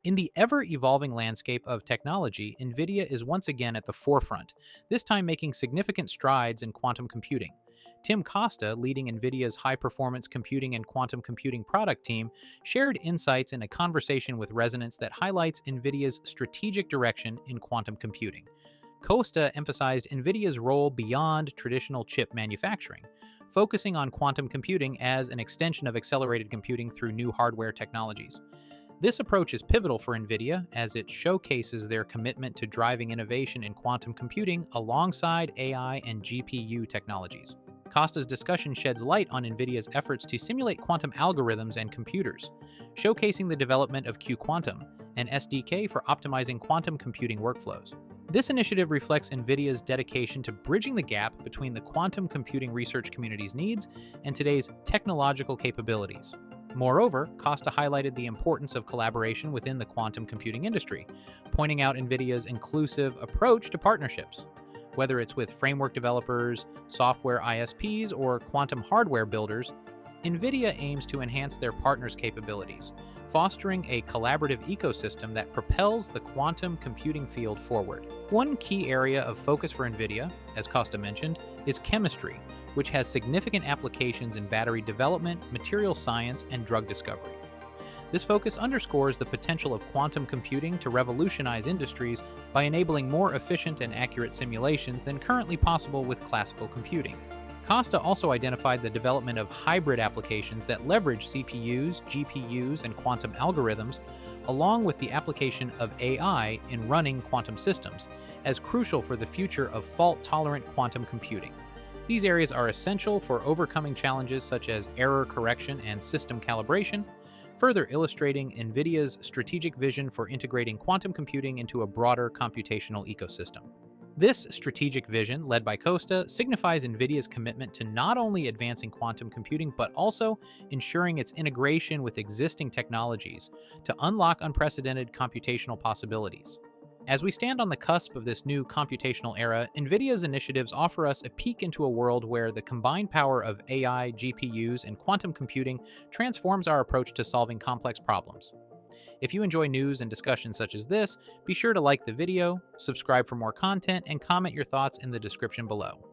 In the ever-evolving landscape of technology, NVIDIA is once again at the forefront, this time making significant strides in quantum computing. Tim Costa, leading NVIDIA's high-performance computing and quantum computing product team, shared insights in a conversation with Resonance that highlights NVIDIA's strategic direction in quantum computing. Costa emphasized NVIDIA's role beyond traditional chip manufacturing, focusing on quantum computing as an extension of accelerated computing through new hardware technologies. This approach is pivotal for NVIDIA as it showcases their commitment to driving innovation in quantum computing alongside AI and GPU technologies. Costa's discussion sheds light on NVIDIA's efforts to simulate quantum algorithms and computers, showcasing the development of cuQuantum, an SDK for optimizing quantum computing workflows. This initiative reflects NVIDIA's dedication to bridging the gap between the quantum computing research community's needs and today's technological capabilities. Moreover, Costa highlighted the importance of collaboration within the quantum computing industry, pointing out NVIDIA's inclusive approach to partnerships. Whether it's with framework developers, software ISPs, or quantum hardware builders, NVIDIA aims to enhance their partners' capabilities, fostering a collaborative ecosystem that propels the quantum computing field forward. One key area of focus for NVIDIA, as Costa mentioned, is chemistry, which has significant applications in battery development, material science, and drug discovery. This focus underscores the potential of quantum computing to revolutionize industries by enabling more efficient and accurate simulations than currently possible with classical computing. Costa also identified the development of hybrid applications that leverage CPUs, GPUs, and quantum algorithms, along with the application of AI in running quantum systems, as crucial for the future of fault-tolerant quantum computing. These areas are essential for overcoming challenges such as error correction and system calibration, further illustrating NVIDIA's strategic vision for integrating quantum computing into a broader computational ecosystem. This strategic vision, led by Costa, signifies NVIDIA's commitment to not only advancing quantum computing, but also ensuring its integration with existing technologies to unlock unprecedented computational possibilities. As we stand on the cusp of this new computational era, NVIDIA's initiatives offer us a peek into a world where the combined power of AI, GPUs, and quantum computing transforms our approach to solving complex problems. If you enjoy news and discussions such as this, be sure to like the video, subscribe for more content, and comment your thoughts in the description below.